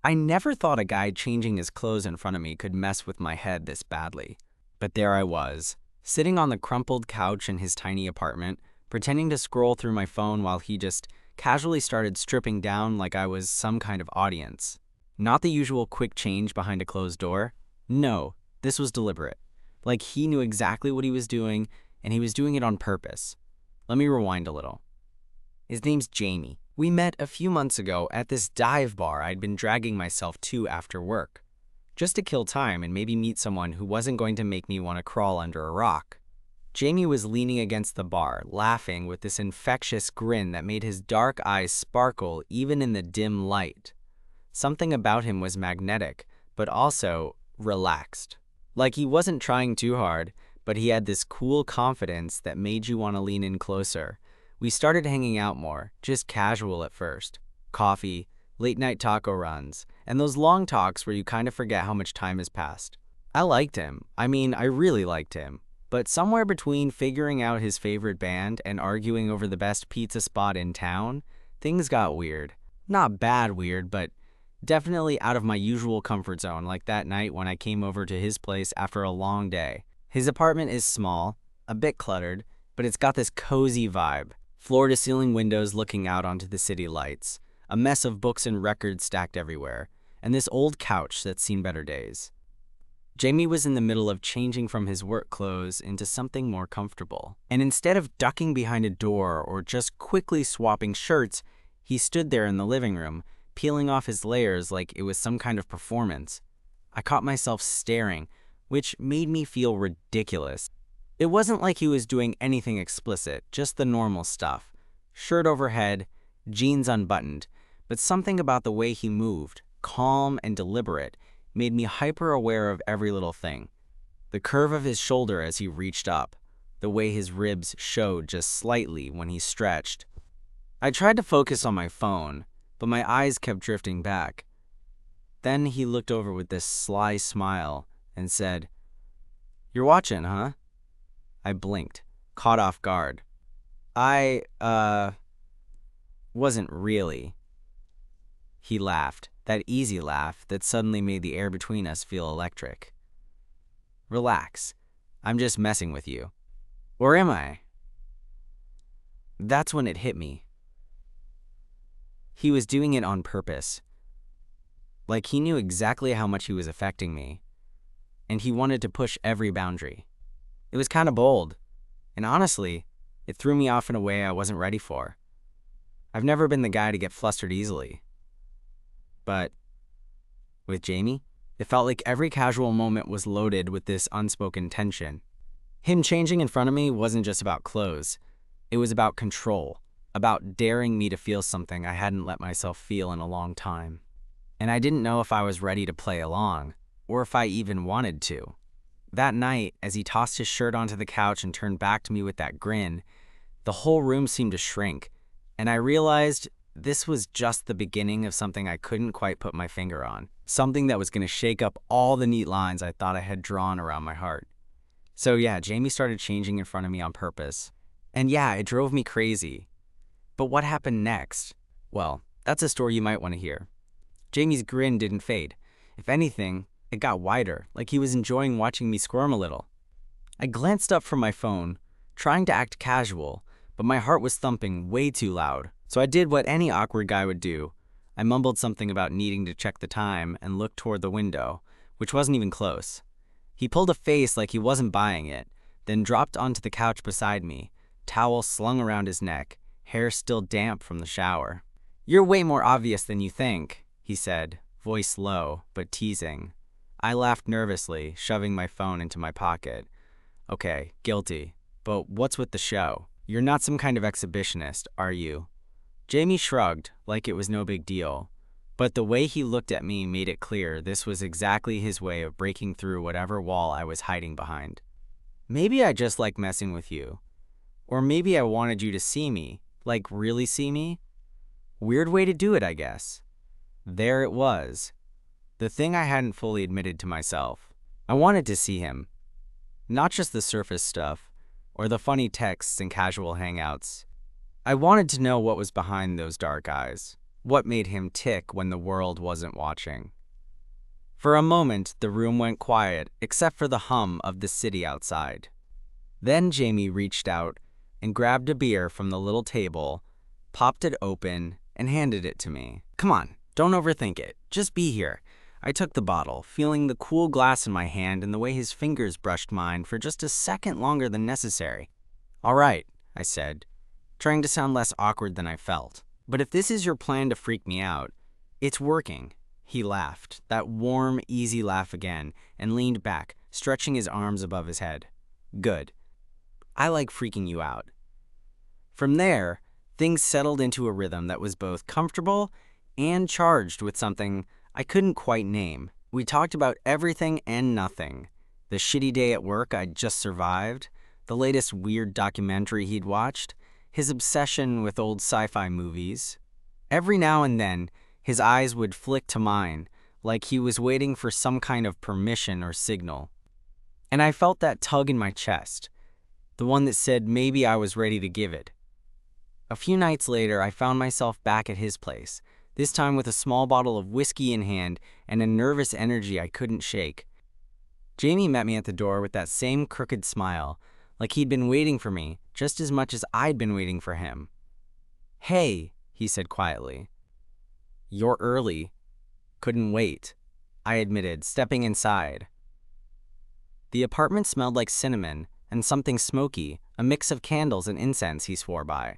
I never thought a guy changing his clothes in front of me could mess with my head this badly. But there I was, sitting on the crumpled couch in his tiny apartment, pretending to scroll through my phone while he just casually started stripping down like I was some kind of audience. Not the usual quick change behind a closed door. No, this was deliberate. Like he knew exactly what he was doing, and he was doing it on purpose. Let me rewind a little. His name's Jamie. We met a few months ago at this dive bar I'd been dragging myself to after work, just to kill time and maybe meet someone who wasn't going to make me want to crawl under a rock. Jamie was leaning against the bar, laughing with this infectious grin that made his dark eyes sparkle even in the dim light. Something about him was magnetic, but also relaxed. Like he wasn't trying too hard, but he had this cool confidence that made you want to lean in closer. We started hanging out more, just casual at first. Coffee, late-night taco runs, and those long talks where you kind of forget how much time has passed. I liked him. I really liked him. But somewhere between figuring out his favorite band and arguing over the best pizza spot in town, things got weird. Not bad weird, but definitely out of my usual comfort zone, like that night when I came over to his place after a long day. His apartment is small, a bit cluttered, but it's got this cozy vibe. Floor-to-ceiling windows looking out onto the city lights, a mess of books and records stacked everywhere, and this old couch that's seen better days. Jamie was in the middle of changing from his work clothes into something more comfortable. And instead of ducking behind a door or just quickly swapping shirts, he stood there in the living room, peeling off his layers like it was some kind of performance. I caught myself staring, which made me feel ridiculous. It wasn't like he was doing anything explicit, just the normal stuff. Shirt overhead, jeans unbuttoned, but something about the way he moved, calm and deliberate, made me hyper-aware of every little thing. The curve of his shoulder as he reached up, the way his ribs showed just slightly when he stretched. I tried to focus on my phone, but my eyes kept drifting back. Then he looked over with this sly smile and said, "You're watching, huh?" I blinked, caught off guard. Wasn't really. He laughed, that easy laugh that suddenly made the air between us feel electric. "Relax. I'm just messing with you." Or am I? That's when it hit me. He was doing it on purpose. Like he knew exactly how much he was affecting me, and he wanted to push every boundary. It was kind of bold, and honestly, it threw me off in a way I wasn't ready for. I've never been the guy to get flustered easily. But with Jamie, it felt like every casual moment was loaded with this unspoken tension. Him changing in front of me wasn't just about clothes. It was about control, about daring me to feel something I hadn't let myself feel in a long time. And I didn't know if I was ready to play along, or if I even wanted to. That night, as he tossed his shirt onto the couch and turned back to me with that grin, the whole room seemed to shrink, and I realized this was just the beginning of something I couldn't quite put my finger on, something that was going to shake up all the neat lines I thought I had drawn around my heart. So yeah, Jamie started changing in front of me on purpose. And yeah, it drove me crazy. But what happened next? Well, that's a story you might want to hear. Jamie's grin didn't fade. If anything, it got wider, like he was enjoying watching me squirm a little. I glanced up from my phone, trying to act casual, but my heart was thumping way too loud. So I did what any awkward guy would do. I mumbled something about needing to check the time and looked toward the window, which wasn't even close. He pulled a face like he wasn't buying it, then dropped onto the couch beside me, towel slung around his neck, hair still damp from the shower. "You're way more obvious than you think," he said, voice low, but teasing. I laughed nervously, shoving my phone into my pocket. Okay, guilty. But what's with the show? You're not some kind of exhibitionist, are you? Jamie shrugged, like it was no big deal. But the way he looked at me made it clear this was exactly his way of breaking through whatever wall I was hiding behind. Maybe I just like messing with you. Or maybe I wanted you to see me, like really see me. Weird way to do it, I guess. There it was. The thing I hadn't fully admitted to myself. I wanted to see him. Not just the surface stuff, or the funny texts and casual hangouts. I wanted to know what was behind those dark eyes. What made him tick when the world wasn't watching? For a moment, the room went quiet, except for the hum of the city outside. Then Jamie reached out and grabbed a beer from the little table, popped it open, and handed it to me. Come on, don't overthink it. Just be here. I took the bottle, feeling the cool glass in my hand and the way his fingers brushed mine for just a second longer than necessary. All right, I said, trying to sound less awkward than I felt. But if this is your plan to freak me out, it's working. He laughed, that warm, easy laugh again, and leaned back, stretching his arms above his head. Good. I like freaking you out. From there, things settled into a rhythm that was both comfortable and charged with something I couldn't quite name. We talked about everything and nothing. The shitty day at work I'd just survived, the latest weird documentary he'd watched, his obsession with old sci-fi movies. Every now and then, his eyes would flick to mine, like he was waiting for some kind of permission or signal. And I felt that tug in my chest, the one that said maybe I was ready to give it. A few nights later, I found myself back at his place, this time with a small bottle of whiskey in hand and a nervous energy I couldn't shake. Jamie met me at the door with that same crooked smile, like he'd been waiting for me just as much as I'd been waiting for him. Hey, he said quietly. You're early. Couldn't wait, I admitted, stepping inside. The apartment smelled like cinnamon and something smoky, a mix of candles and incense, he swore by.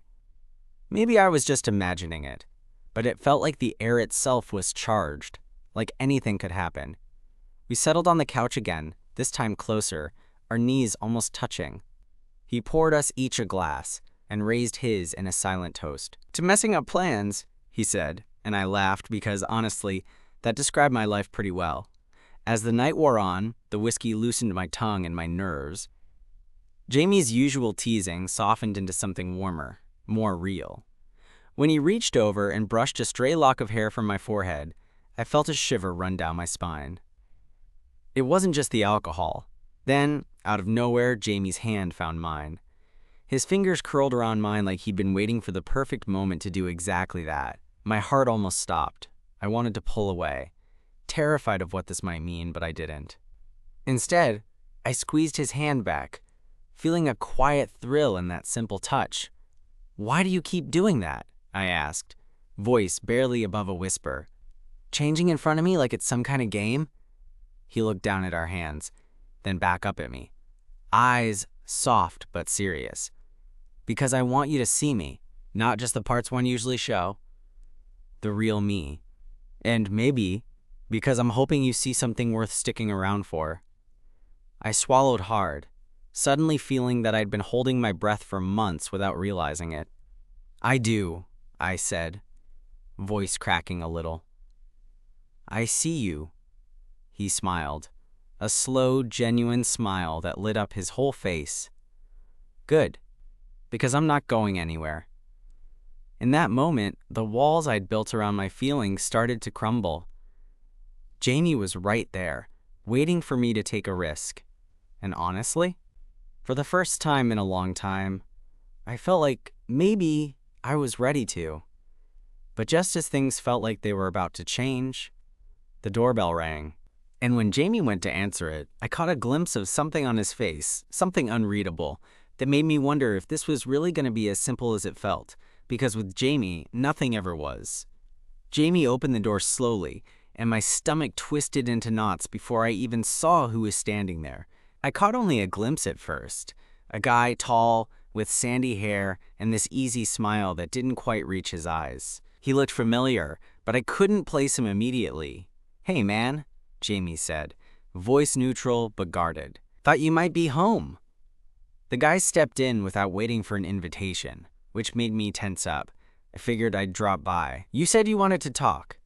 Maybe I was just imagining it, but it felt like the air itself was charged, like anything could happen. We settled on the couch again, this time closer, our knees almost touching. He poured us each a glass and raised his in a silent toast. To messing up plans, he said, and I laughed because, honestly, that described my life pretty well. As the night wore on, the whiskey loosened my tongue and my nerves. Jamie's usual teasing softened into something warmer, more real. When he reached over and brushed a stray lock of hair from my forehead, I felt a shiver run down my spine. It wasn't just the alcohol. Then, out of nowhere, Jamie's hand found mine. His fingers curled around mine like he'd been waiting for the perfect moment to do exactly that. My heart almost stopped. I wanted to pull away, terrified of what this might mean, but I didn't. Instead, I squeezed his hand back, feeling a quiet thrill in that simple touch. Why do you keep doing that? I asked, voice barely above a whisper. Changing in front of me like it's some kind of game? He looked down at our hands, then back up at me, eyes soft but serious. Because I want you to see me, not just the parts one usually show. The real me. And maybe because I'm hoping you see something worth sticking around for. I swallowed hard, suddenly feeling that I'd been holding my breath for months without realizing it. I do, I said, voice cracking a little. I see you, he smiled, a slow, genuine smile that lit up his whole face. Good, because I'm not going anywhere. In that moment, the walls I'd built around my feelings started to crumble. Jamie was right there, waiting for me to take a risk. And honestly, for the first time in a long time, I felt like maybe I was ready to. But just as things felt like they were about to change, the doorbell rang. And when Jamie went to answer it, I caught a glimpse of something on his face, something unreadable, that made me wonder if this was really going to be as simple as it felt, because with Jamie, nothing ever was. Jamie opened the door slowly, and my stomach twisted into knots before I even saw who was standing there. I caught only a glimpse at first, a guy tall, with sandy hair and this easy smile that didn't quite reach his eyes. He looked familiar, but I couldn't place him immediately. Hey man, Jamie said, voice neutral but guarded. Thought you might be home. The guy stepped in without waiting for an invitation, which made me tense up. I figured I'd drop by. You said you wanted to talk.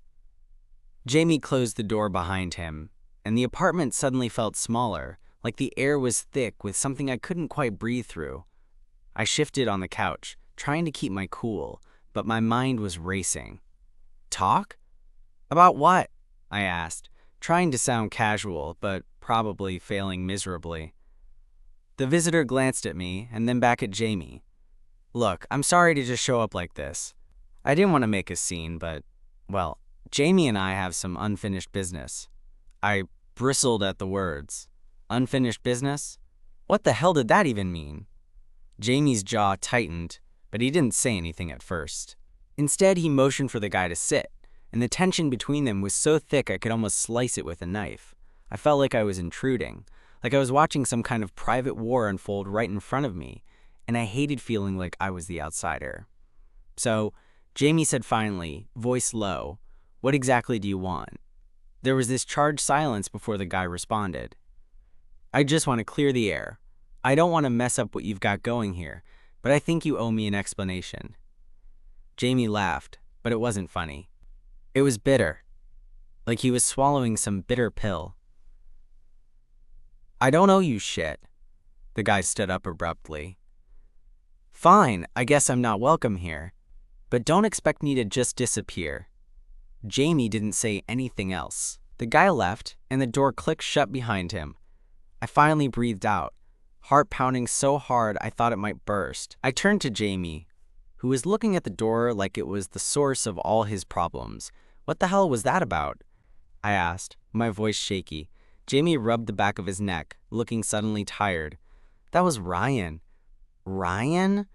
Jamie closed the door behind him, and the apartment suddenly felt smaller, like the air was thick with something I couldn't quite breathe through. I shifted on the couch, trying to keep my cool, but my mind was racing. Talk? About what? I asked, trying to sound casual, but probably failing miserably. The visitor glanced at me and then back at Jamie. Look, I'm sorry to just show up like this. I didn't want to make a scene, but Well, Jamie and I have some unfinished business. I bristled at the words. Unfinished business? What the hell did that even mean? Jamie's jaw tightened, but he didn't say anything at first. Instead, he motioned for the guy to sit, and the tension between them was so thick I could almost slice it with a knife. I felt like I was intruding, like I was watching some kind of private war unfold right in front of me, and I hated feeling like I was the outsider. So, Jamie said finally, voice low, "What exactly do you want?" There was this charged silence before the guy responded. "I just want to clear the air. I don't want to mess up what you've got going here, but I think you owe me an explanation." Jamie laughed, but it wasn't funny. It was bitter, like he was swallowing some bitter pill. "I don't owe you shit." The guy stood up abruptly. "Fine, I guess I'm not welcome here, but don't expect me to just disappear." Jamie didn't say anything else. The guy left, and the door clicked shut behind him. I finally breathed out, heart pounding so hard I thought it might burst. I turned to Jamie, who was looking at the door like it was the source of all his problems. "What the hell was that about?" I asked, my voice shaky. Jamie rubbed the back of his neck, looking suddenly tired. "That was Ryan." "Ryan?"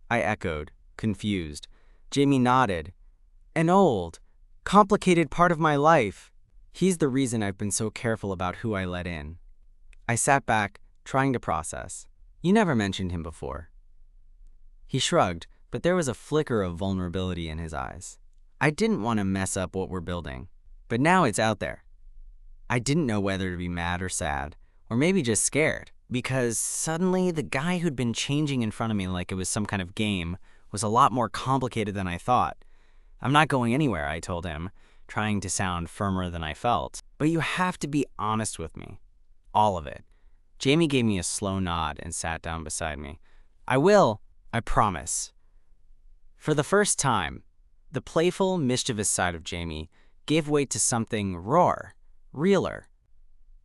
I echoed, confused. Jamie nodded. "An old, complicated part of my life. He's the reason I've been so careful about who I let in." I sat back, trying to process. "You never mentioned him before." He shrugged, but there was a flicker of vulnerability in his eyes. "I didn't want to mess up what we're building, but now it's out there." I didn't know whether to be mad or sad, or maybe just scared, because suddenly the guy who'd been changing in front of me like it was some kind of game was a lot more complicated than I thought. "I'm not going anywhere," I told him, trying to sound firmer than I felt. "But you have to be honest with me. All of it." Jamie gave me a slow nod and sat down beside me. "I will, I promise." For the first time, the playful, mischievous side of Jamie gave way to something rawer, realer.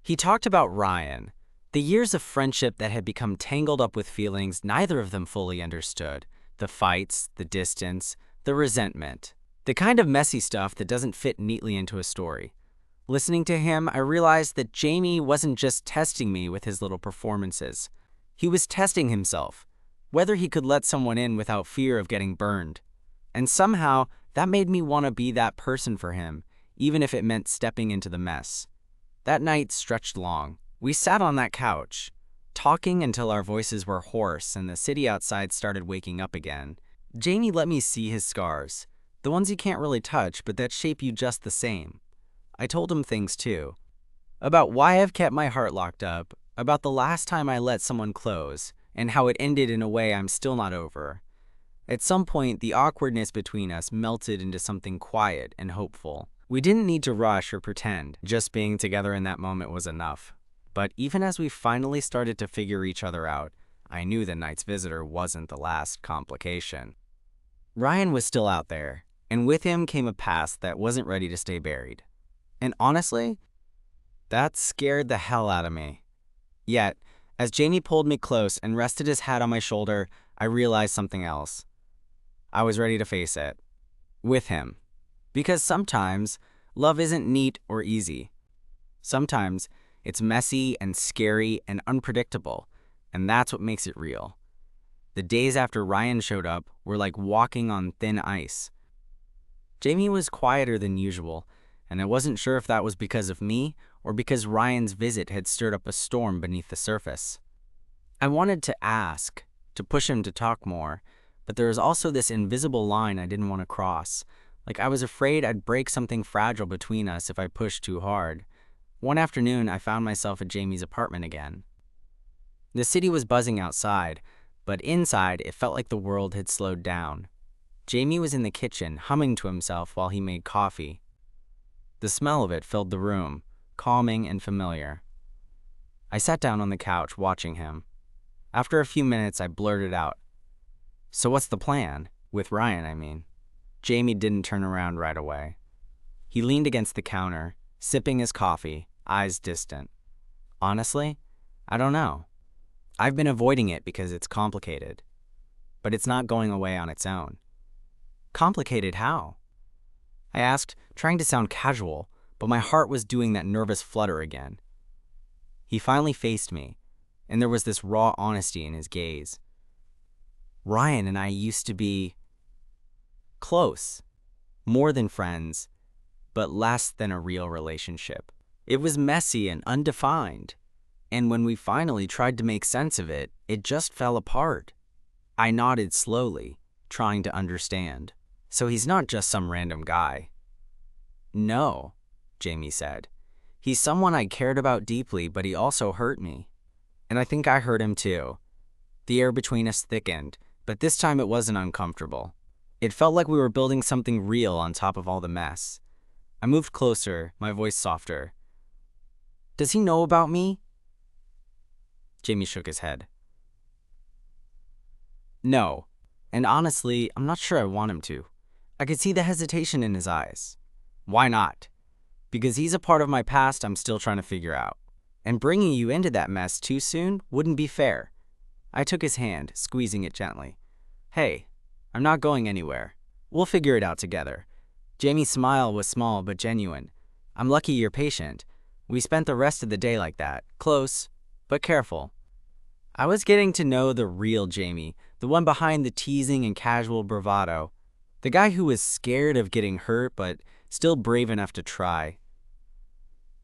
He talked about Ryan, the years of friendship that had become tangled up with feelings neither of them fully understood, the fights, the distance, the resentment, the kind of messy stuff that doesn't fit neatly into a story. Listening to him, I realized that Jamie wasn't just testing me with his little performances. He was testing himself, whether he could let someone in without fear of getting burned. And somehow, that made me want to be that person for him, even if it meant stepping into the mess. That night stretched long. We sat on that couch, talking until our voices were hoarse and the city outside started waking up again. Jamie let me see his scars, the ones you can't really touch but that shape you just the same. I told him things too, about why I've kept my heart locked up, about the last time I let someone close, and how it ended in a way I'm still not over. At some point, the awkwardness between us melted into something quiet and hopeful. We didn't need to rush or pretend. Just being together in that moment was enough. But even as we finally started to figure each other out, I knew the night's visitor wasn't the last complication. Ryan was still out there, and with him came a past that wasn't ready to stay buried. And honestly, that scared the hell out of me. Yet, as Jamie pulled me close and rested his hat on my shoulder, I realized something else. I was ready to face it. With him. Because sometimes, love isn't neat or easy. Sometimes, it's messy and scary and unpredictable, and that's what makes it real. The days after Ryan showed up were like walking on thin ice. Jamie was quieter than usual, and I wasn't sure if that was because of me or because Ryan's visit had stirred up a storm beneath the surface. I wanted to ask, to push him to talk more, but there was also this invisible line I didn't want to cross, like I was afraid I'd break something fragile between us if I pushed too hard. One afternoon, I found myself at Jamie's apartment again. The city was buzzing outside, but inside it felt like the world had slowed down. Jamie was in the kitchen, humming to himself while he made coffee. The smell of it filled the room, calming and familiar. I sat down on the couch, watching him. After a few minutes, I blurted out, "So what's the plan? With Ryan, I mean." Jamie didn't turn around right away. He leaned against the counter, sipping his coffee, eyes distant. "Honestly, I don't know. I've been avoiding it because it's complicated. But it's not going away on its own." "Complicated how?" I asked, trying to sound casual, but my heart was doing that nervous flutter again. He finally faced me, and there was this raw honesty in his gaze. Ryan and I used to be close, more than friends, but less than a real relationship. It was messy and undefined, and when we finally tried to make sense of it, it just fell apart. I nodded slowly, trying to understand. So he's not just some random guy. No, Jamie said. He's someone I cared about deeply, but he also hurt me. And I think I hurt him too. The air between us thickened, but this time it wasn't uncomfortable. It felt like we were building something real on top of all the mess. I moved closer, my voice softer. Does he know about me? Jamie shook his head. No, and honestly, I'm not sure I want him to. I could see the hesitation in his eyes. Why not? Because he's a part of my past I'm still trying to figure out. And bringing you into that mess too soon wouldn't be fair. I took his hand, squeezing it gently. Hey, I'm not going anywhere. We'll figure it out together. Jamie's smile was small but genuine. I'm lucky you're patient. We spent the rest of the day like that, close, but careful. I was getting to know the real Jamie, the one behind the teasing and casual bravado. The guy who was scared of getting hurt but still brave enough to try.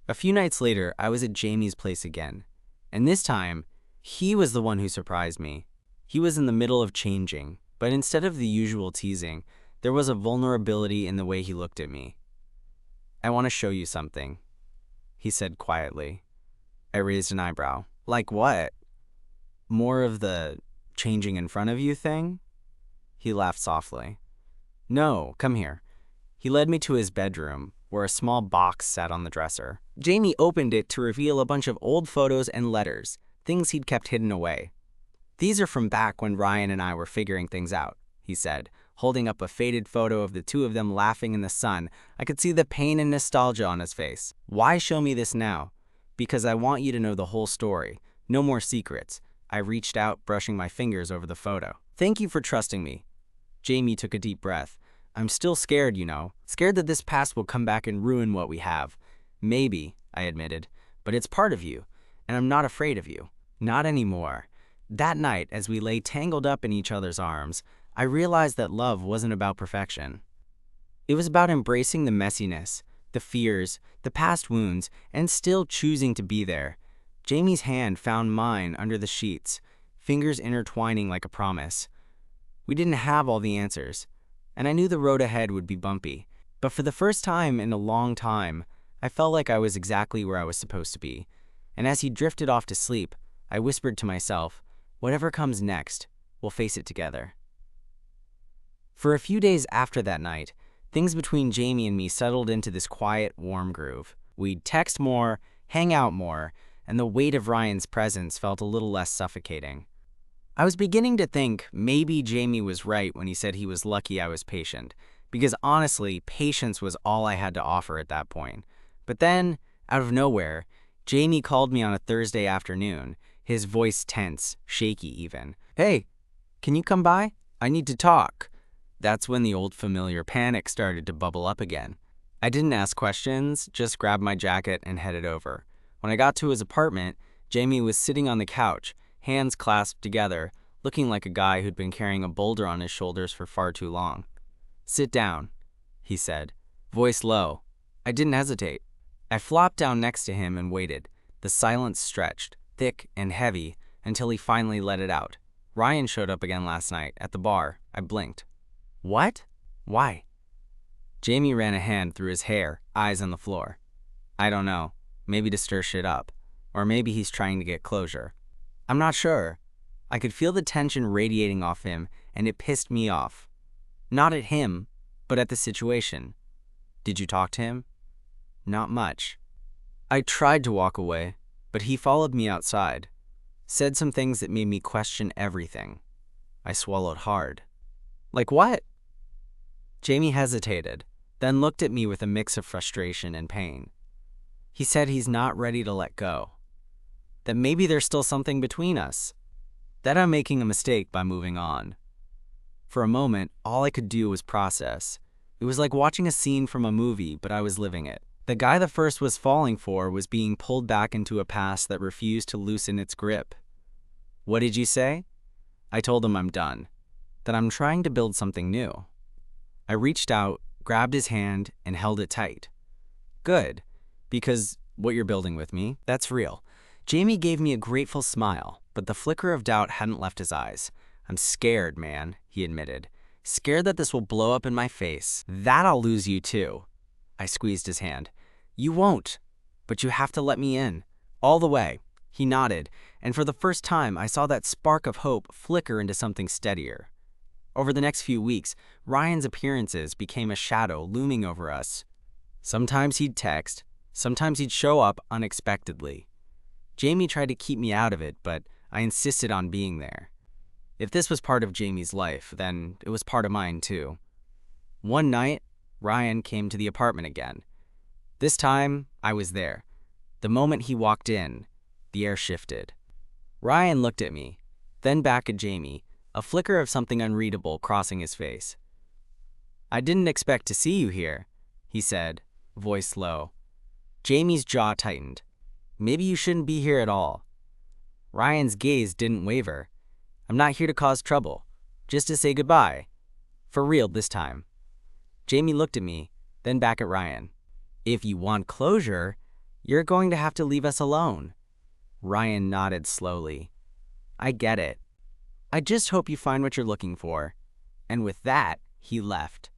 A few nights later, I was at Jamie's place again. And this time, he was the one who surprised me. He was in the middle of changing, but instead of the usual teasing, there was a vulnerability in the way he looked at me. I want to show you something, he said quietly. I raised an eyebrow. Like what? More of the changing in front of you thing? He laughed softly. No, come here. He led me to his bedroom, where a small box sat on the dresser. Jamie opened it to reveal a bunch of old photos and letters, things he'd kept hidden away. These are from back when Ryan and I were figuring things out, he said, holding up a faded photo of the two of them laughing in the sun. I could see the pain and nostalgia on his face. Why show me this now? Because I want you to know the whole story. No more secrets. I reached out, brushing my fingers over the photo. Thank you for trusting me. Jamie took a deep breath. I'm still scared, you know. Scared that this past will come back and ruin what we have. Maybe, I admitted, but it's part of you, and I'm not afraid of you. Not anymore. That night, as we lay tangled up in each other's arms, I realized that love wasn't about perfection. It was about embracing the messiness, the fears, the past wounds, and still choosing to be there. Jamie's hand found mine under the sheets, fingers intertwining like a promise. We didn't have all the answers, and I knew the road ahead would be bumpy. But for the first time in a long time, I felt like I was exactly where I was supposed to be. And as he drifted off to sleep, I whispered to myself, whatever comes next, we'll face it together. For a few days after that night, things between Jamie and me settled into this quiet, warm groove. We'd text more, hang out more, and the weight of Ryan's presence felt a little less suffocating. I was beginning to think maybe Jamie was right when he said he was lucky I was patient, because honestly, patience was all I had to offer at that point. But then, out of nowhere, Jamie called me on a Thursday afternoon, his voice tense, shaky even. Hey, can you come by? I need to talk. That's when the old familiar panic started to bubble up again. I didn't ask questions, just grabbed my jacket and headed over. When I got to his apartment, Jamie was sitting on the couch, hands clasped together, looking like a guy who'd been carrying a boulder on his shoulders for far too long. Sit down, he said, voice low. I didn't hesitate. I flopped down next to him and waited. The silence stretched, thick and heavy, until he finally let it out. Ryan showed up again last night, at the bar. I blinked. What? Why? Jamie ran a hand through his hair, eyes on the floor. I don't know. Maybe to stir shit up. Or maybe he's trying to get closure. I'm not sure. I could feel the tension radiating off him, and it pissed me off. Not at him, but at the situation. Did you talk to him? Not much. I tried to walk away, but he followed me outside. Said some things that made me question everything. I swallowed hard. Like what? Jamie hesitated, then looked at me with a mix of frustration and pain. He said he's not ready to let go. That maybe there's still something between us. That I'm making a mistake by moving on. For a moment, all I could do was process. It was like watching a scene from a movie, but I was living it. The guy the first was falling for was being pulled back into a past that refused to loosen its grip. "What did you say?" I told him I'm done, that I'm trying to build something new. I reached out, grabbed his hand, and held it tight. "Good, because what you're building with me, that's real." Jamie gave me a grateful smile, but the flicker of doubt hadn't left his eyes. "I'm scared, man," he admitted. "Scared that this will blow up in my face. That I'll lose you too." I squeezed his hand. "You won't, but you have to let me in. All the way." He nodded, and for the first time I saw that spark of hope flicker into something steadier. Over the next few weeks, Ryan's appearances became a shadow looming over us. Sometimes he'd text, sometimes he'd show up unexpectedly. Jamie tried to keep me out of it, but I insisted on being there. If this was part of Jamie's life, then it was part of mine too. One night, Ryan came to the apartment again. This time, I was there. The moment he walked in, the air shifted. Ryan looked at me, then back at Jamie, a flicker of something unreadable crossing his face. "I didn't expect to see you here," he said, voice low. Jamie's jaw tightened. "Maybe you shouldn't be here at all." Ryan's gaze didn't waver. "I'm not here to cause trouble, just to say goodbye. For real this time." Jamie looked at me, then back at Ryan. "If you want closure, you're going to have to leave us alone." Ryan nodded slowly. "I get it. I just hope you find what you're looking for." And with that, he left.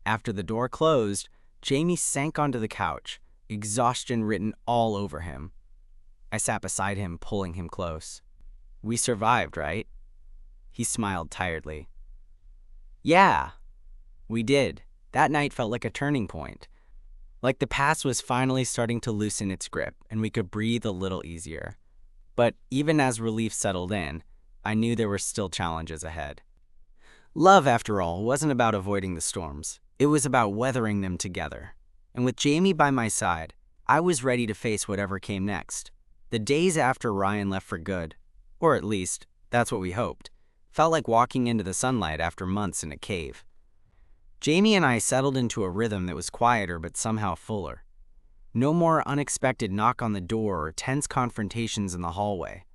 After the door closed, Jamie sank onto the couch, exhaustion written all over him. I sat beside him, pulling him close. "We survived, right?" He smiled tiredly. "Yeah, we did." That night felt like a turning point. Like the past was finally starting to loosen its grip, and we could breathe a little easier. But even as relief settled in, I knew there were still challenges ahead. Love, after all, wasn't about avoiding the storms. It was about weathering them together. And with Jamie by my side, I was ready to face whatever came next. The days after Ryan left for good, or at least, that's what we hoped, felt like walking into the sunlight after months in a cave. Jamie and I settled into a rhythm that was quieter but somehow fuller. No more unexpected knock on the door or tense confrontations in the hallway.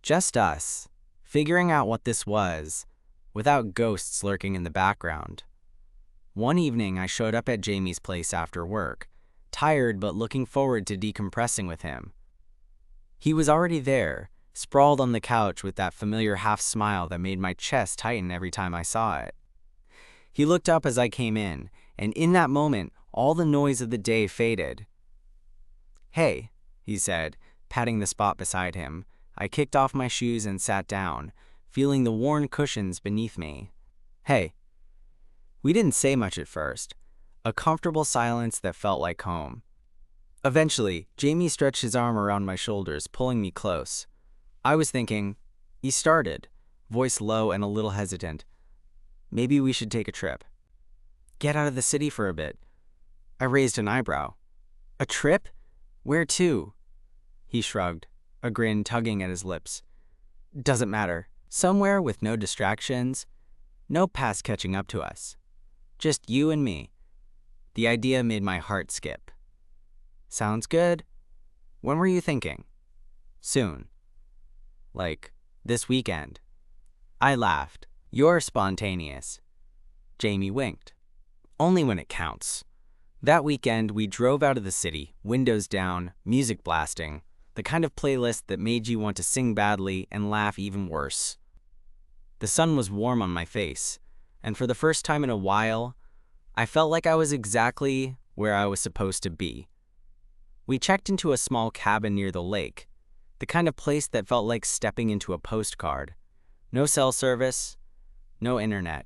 Just us, figuring out what this was, without ghosts lurking in the background. One evening, I showed up at Jamie's place after work, tired but looking forward to decompressing with him. He was already there, sprawled on the couch with that familiar half-smile that made my chest tighten every time I saw it. He looked up as I came in, and in that moment, all the noise of the day faded. "Hey," he said, patting the spot beside him. I kicked off my shoes and sat down, feeling the worn cushions beneath me. "Hey." We didn't say much at first, a comfortable silence that felt like home. Eventually, Jamie stretched his arm around my shoulders, pulling me close. I was thinking, he started, voice low and a little hesitant. "Maybe we should take a trip. Get out of the city for a bit." I raised an eyebrow. "A trip? Where to?" He shrugged, a grin tugging at his lips. "Doesn't matter. Somewhere with no distractions, no past catching up to us. Just you and me." The idea made my heart skip. "Sounds good. When were you thinking?" "Soon. Like, this weekend." I laughed. "You're spontaneous." Jamie winked. "Only when it counts." That weekend, we drove out of the city, windows down, music blasting, the kind of playlist that made you want to sing badly and laugh even worse. The sun was warm on my face, and for the first time in a while, I felt like I was exactly where I was supposed to be. We checked into a small cabin near the lake, the kind of place that felt like stepping into a postcard. No cell service, no internet.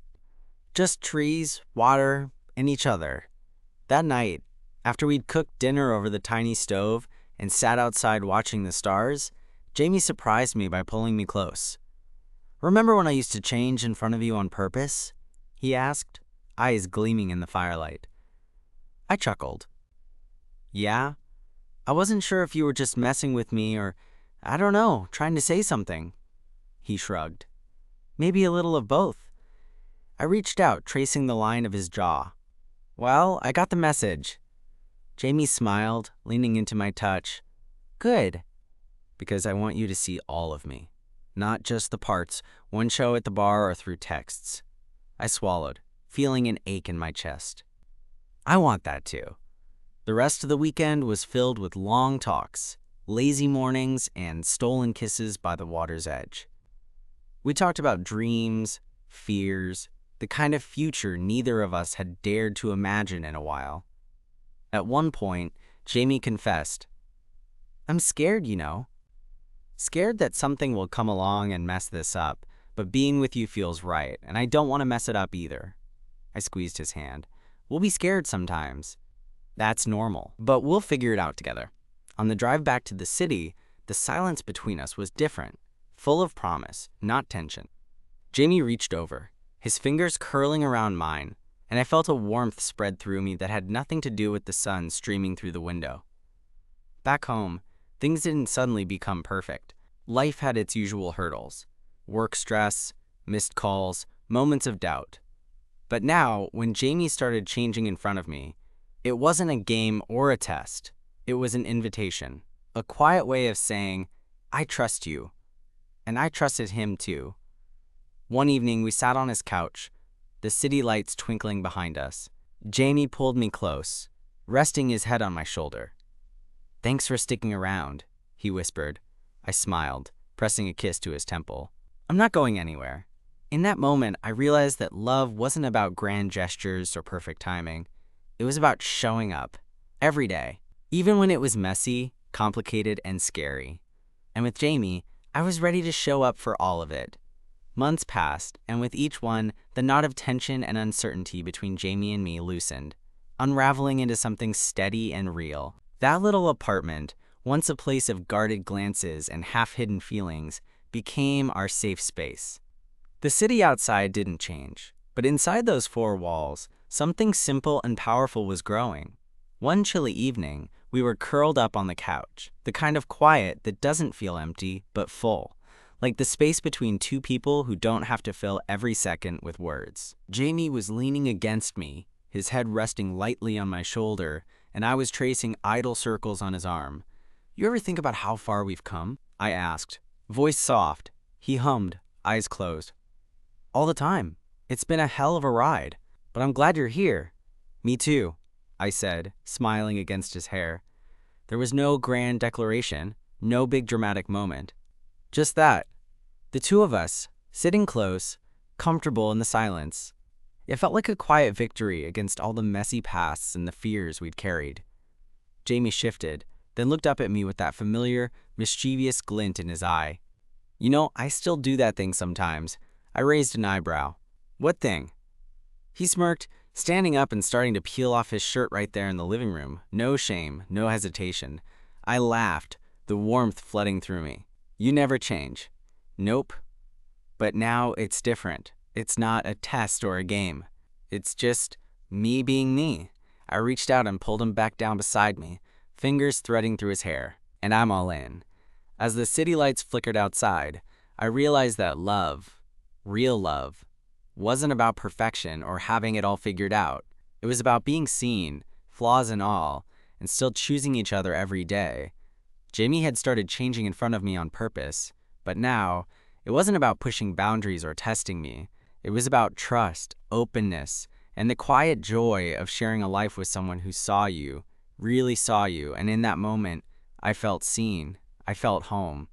Just trees, water, and each other. That night, after we'd cooked dinner over the tiny stove and sat outside watching the stars, Jamie surprised me by pulling me close. "Remember when I used to change in front of you on purpose?" he asked, eyes gleaming in the firelight. I chuckled. "Yeah? I wasn't sure if you were just messing with me or, I don't know, trying to say something." He shrugged. "Maybe a little of both." I reached out, tracing the line of his jaw. "Well, I got the message." Jamie smiled, leaning into my touch. "Good." "Because I want you to see all of me. Not just the parts, one show at the bar or through texts." I swallowed, feeling an ache in my chest. I want that too. The rest of the weekend was filled with long talks, lazy mornings, and stolen kisses by the water's edge. We talked about dreams, fears, the kind of future neither of us had dared to imagine in a while. At one point, Jamie confessed, "I'm scared, you know. Scared that something will come along and mess this up, but being with you feels right, and I don't want to mess it up either." I squeezed his hand. "We'll be scared sometimes. That's normal, but we'll figure it out together." On the drive back to the city, the silence between us was different, full of promise, not tension. Jamie reached over, his fingers curling around mine, and I felt a warmth spread through me that had nothing to do with the sun streaming through the window. Back home, things didn't suddenly become perfect. Life had its usual hurdles: work stress, missed calls, moments of doubt. But now, when Jamie started changing in front of me, it wasn't a game or a test. It was an invitation, a quiet way of saying, "I trust you." And I trusted him too. One evening, we sat on his couch, the city lights twinkling behind us. Jamie pulled me close, resting his head on my shoulder. "Thanks for sticking around," he whispered. I smiled, pressing a kiss to his temple. "I'm not going anywhere." In that moment, I realized that love wasn't about grand gestures or perfect timing. It was about showing up, every day, even when it was messy, complicated, and scary. And with Jamie, I was ready to show up for all of it. Months passed, and with each one, the knot of tension and uncertainty between Jamie and me loosened, unraveling into something steady and real. That little apartment, once a place of guarded glances and half-hidden feelings, became our safe space. The city outside didn't change, but inside those four walls, something simple and powerful was growing. One chilly evening, we were curled up on the couch, the kind of quiet that doesn't feel empty, but full, like the space between two people who don't have to fill every second with words. Jamie was leaning against me, his head resting lightly on my shoulder, and I was tracing idle circles on his arm. "You ever think about how far we've come?" I asked, voice soft. He hummed, eyes closed. "All the time. It's been a hell of a ride, but I'm glad you're here." "Me too," I said, smiling against his hair. There was no grand declaration, no big dramatic moment. Just that. The two of us, sitting close, comfortable in the silence. It felt like a quiet victory against all the messy pasts and the fears we'd carried. Jamie shifted, then looked up at me with that familiar, mischievous glint in his eye. "You know, I still do that thing sometimes." I raised an eyebrow. "What thing?" He smirked, standing up and starting to peel off his shirt right there in the living room. No shame, no hesitation. I laughed, the warmth flooding through me. "You never change." "Nope. But now it's different. It's not a test or a game. It's just me being me." I reached out and pulled him back down beside me, fingers threading through his hair. And I'm all in. As the city lights flickered outside, I realized that love, real love, wasn't about perfection or having it all figured out. It was about being seen, flaws and all, and still choosing each other every day. Jamie had started changing in front of me on purpose, but now, it wasn't about pushing boundaries or testing me. It was about trust, openness, and the quiet joy of sharing a life with someone who saw you, really saw you, and in that moment, I felt seen. I felt home.